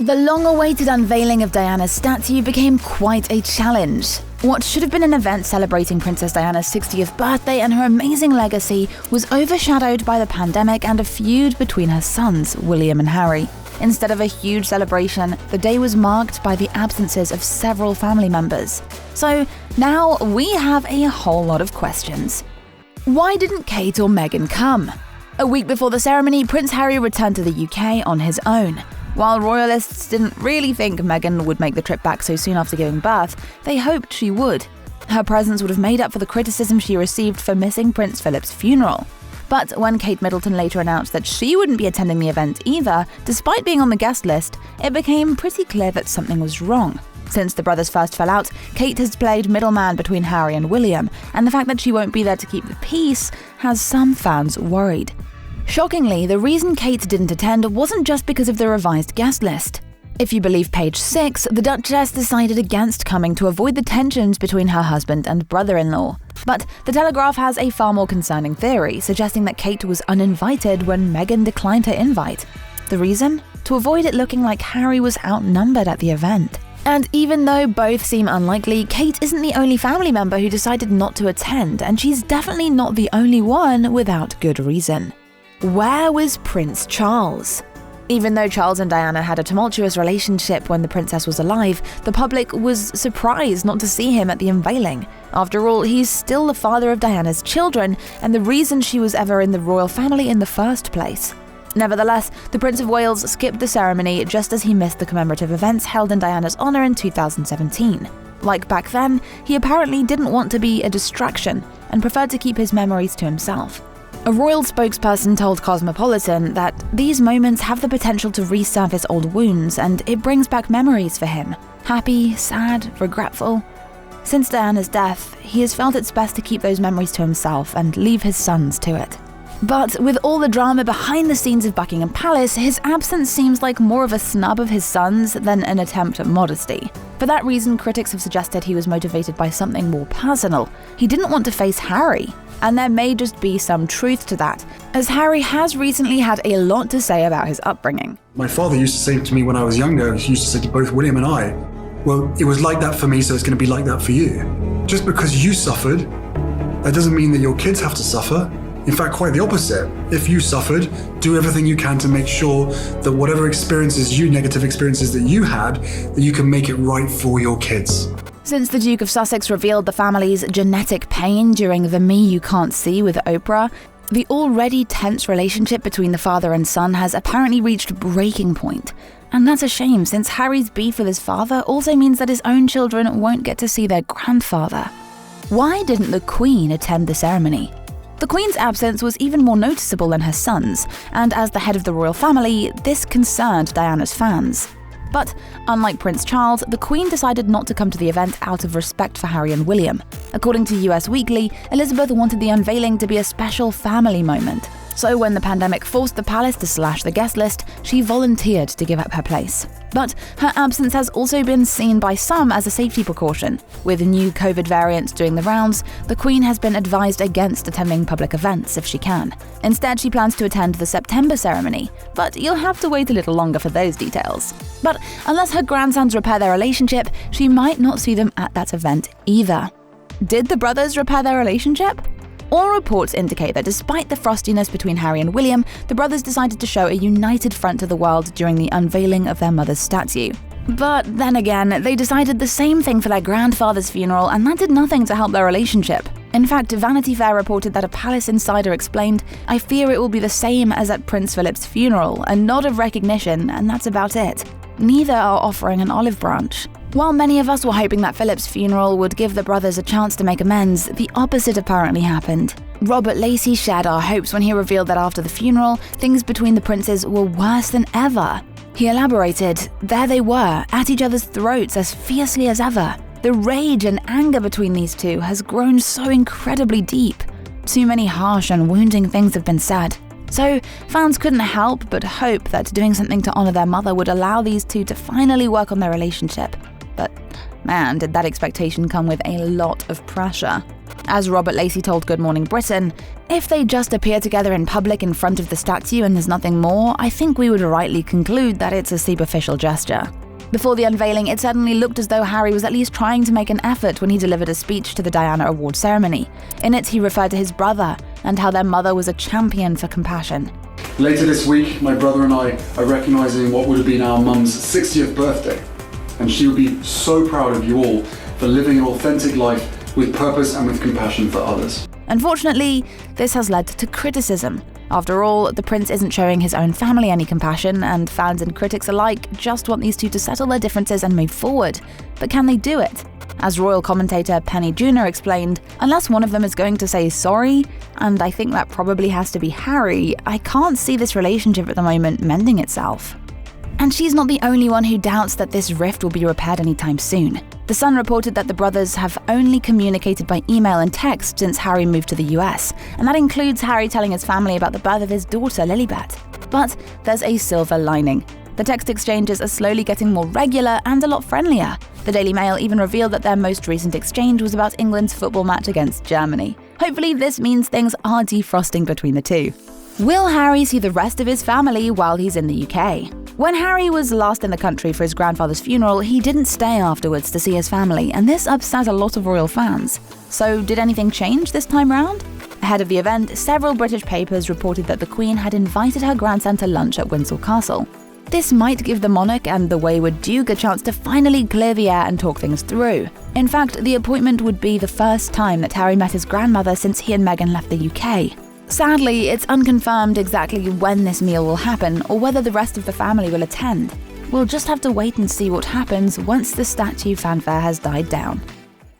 The long-awaited unveiling of Diana's statue became quite a challenge. What should have been an event celebrating Princess Diana's 60th birthday and her amazing legacy was overshadowed by the pandemic and a feud between her sons, William and Harry. Instead of a huge celebration, the day was marked by the absences of several family members. So now we have a whole lot of questions. Why didn't Kate or Meghan come? A week before the ceremony, Prince Harry returned to the UK on his own. While royalists didn't really think Meghan would make the trip back so soon after giving birth, they hoped she would. Her presence would have made up for the criticism she received for missing Prince Philip's funeral. But when Kate Middleton later announced that she wouldn't be attending the event either, despite being on the guest list, it became pretty clear that something was wrong. Since the brothers first fell out, Kate has played middleman between Harry and William, and the fact that she won't be there to keep the peace has some fans worried. Shockingly, the reason Kate didn't attend wasn't just because of the revised guest list. If you believe page 6, the Duchess decided against coming to avoid the tensions between her husband and brother-in-law. But The Telegraph has a far more concerning theory, suggesting that Kate was uninvited when Meghan declined her invite. The reason? To avoid it looking like Harry was outnumbered at the event. And even though both seem unlikely, Kate isn't the only family member who decided not to attend, and she's definitely not the only one without good reason. Where was Prince Charles? Even though Charles and Diana had a tumultuous relationship when the princess was alive, the public was surprised not to see him at the unveiling. After all, he's still the father of Diana's children and the reason she was ever in the royal family in the first place. Nevertheless, the Prince of Wales skipped the ceremony just as he missed the commemorative events held in Diana's honor in 2017. Like back then, he apparently didn't want to be a distraction and preferred to keep his memories to himself. A royal spokesperson told Cosmopolitan that these moments have the potential to resurface old wounds, and it brings back memories for him. Happy, sad, regretful. Since Diana's death, he has felt it's best to keep those memories to himself and leave his sons to it. But with all the drama behind the scenes of Buckingham Palace, his absence seems like more of a snub of his sons than an attempt at modesty. For that reason, critics have suggested he was motivated by something more personal. He didn't want to face Harry. And there may just be some truth to that, as Harry has recently had a lot to say about his upbringing. My father used to say to me when I was younger, he used to say to both William and I, well, it was like that for me, so it's going to be like that for you. Just because you suffered, that doesn't mean that your kids have to suffer. In fact, quite the opposite. If you suffered, do everything you can to make sure that whatever negative experiences that you had, that you can make it right for your kids. Since the Duke of Sussex revealed the family's genetic pain during the Me You Can't See with Oprah, the already tense relationship between the father and son has apparently reached breaking point. And that's a shame, since Harry's beef with his father also means that his own children won't get to see their grandfather. Why didn't the Queen attend the ceremony? The Queen's absence was even more noticeable than her son's, and as the head of the royal family, this concerned Diana's fans. But unlike Prince Charles, the Queen decided not to come to the event out of respect for Harry and William. According to US Weekly, Elizabeth wanted the unveiling to be a special family moment. So when the pandemic forced the palace to slash the guest list, she volunteered to give up her place. But her absence has also been seen by some as a safety precaution. With new COVID variants doing the rounds, the Queen has been advised against attending public events if she can. Instead, she plans to attend the September ceremony, but you'll have to wait a little longer for those details. But unless her grandsons repair their relationship, she might not see them at that event either. Did the brothers repair their relationship? All reports indicate that despite the frostiness between Harry and William, the brothers decided to show a united front to the world during the unveiling of their mother's statue. But then again, they decided the same thing for their grandfather's funeral, and that did nothing to help their relationship. In fact, Vanity Fair reported that a palace insider explained, "I fear it will be the same as at Prince Philip's funeral, a nod of recognition, and that's about it. Neither are offering an olive branch." While many of us were hoping that Philip's funeral would give the brothers a chance to make amends, the opposite apparently happened. Robert Lacey shared our hopes when he revealed that after the funeral, things between the princes were worse than ever. He elaborated, "There they were, at each other's throats as fiercely as ever. The rage and anger between these two has grown so incredibly deep. Too many harsh and wounding things have been said." So fans couldn't help but hope that doing something to honor their mother would allow these two to finally work on their relationship. But man, did that expectation come with a lot of pressure. As Robert Lacey told Good Morning Britain, "If they just appear together in public in front of the statue and there's nothing more, I think we would rightly conclude that it's a superficial gesture." Before the unveiling, it certainly looked as though Harry was at least trying to make an effort when he delivered a speech to the Diana Award ceremony. In it, he referred to his brother and how their mother was a champion for compassion. Later this week, my brother and I are recognising what would have been our mum's 60th birthday. And she would be so proud of you all for living an authentic life with purpose and with compassion for others. Unfortunately, this has led to criticism. After all, the prince isn't showing his own family any compassion, and fans and critics alike just want these two to settle their differences and move forward. But can they do it? As royal commentator Penny Junor explained, unless one of them is going to say sorry, and I think that probably has to be Harry, I can't see this relationship at the moment mending itself. And she's not the only one who doubts that this rift will be repaired anytime soon. The Sun reported that the brothers have only communicated by email and text since Harry moved to the US, and that includes Harry telling his family about the birth of his daughter, Lilibet. But there's a silver lining. The text exchanges are slowly getting more regular and a lot friendlier. The Daily Mail even revealed that their most recent exchange was about England's football match against Germany. Hopefully this means things are defrosting between the two. Will Harry see the rest of his family while he's in the UK? When Harry was last in the country for his grandfather's funeral, he didn't stay afterwards to see his family, and this upset a lot of royal fans. So did anything change this time round? Ahead of the event, several British papers reported that the Queen had invited her grandson to lunch at Windsor Castle. This might give the monarch and the wayward Duke a chance to finally clear the air and talk things through. In fact, the appointment would be the first time that Harry met his grandmother since he and Meghan left the UK. Sadly, it's unconfirmed exactly when this meal will happen or whether the rest of the family will attend. We'll just have to wait and see what happens once the statue fanfare has died down.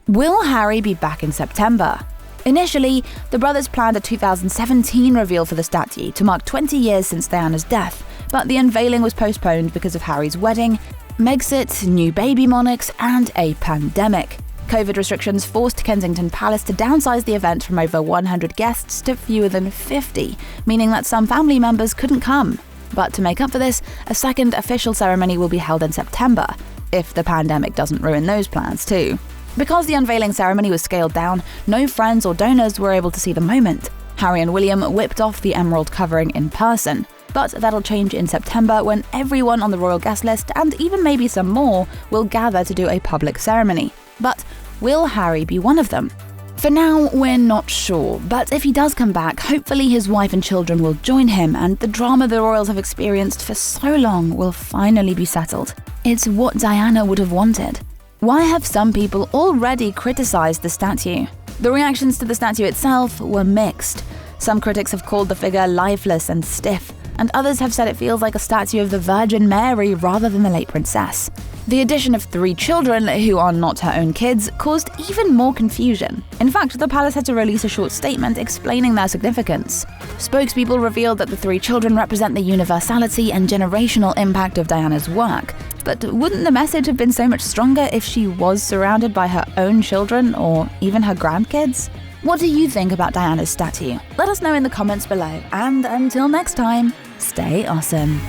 Will Harry be back in September? Initially, the brothers planned a 2017 reveal for the statue to mark 20 years since Diana's death, but the unveiling was postponed because of Harry's wedding, Megxit, new baby monarchs, and a pandemic. COVID restrictions forced Kensington Palace to downsize the event from over 100 guests to fewer than 50, meaning that some family members couldn't come. But to make up for this, a second official ceremony will be held in September, if the pandemic doesn't ruin those plans too. Because the unveiling ceremony was scaled down, no friends or donors were able to see the moment. Harry and William whipped off the emerald covering in person. But that'll change in September when everyone on the royal guest list, and even maybe some more, will gather to do a public ceremony. But will Harry be one of them? For now, we're not sure, but if he does come back, hopefully his wife and children will join him, and the drama the royals have experienced for so long will finally be settled. It's what Diana would have wanted. Why have some people already criticized the statue? The reactions to the statue itself were mixed. Some critics have called the figure lifeless and stiff, and others have said it feels like a statue of the Virgin Mary rather than the late princess. The addition of 3 children, who are not her own kids, caused even more confusion. In fact, the palace had to release a short statement explaining their significance. Spokespeople revealed that the 3 children represent the universality and generational impact of Diana's work. But wouldn't the message have been so much stronger if she was surrounded by her own children or even her grandkids? What do you think about Diana's statue? Let us know in the comments below, and until next time, stay awesome.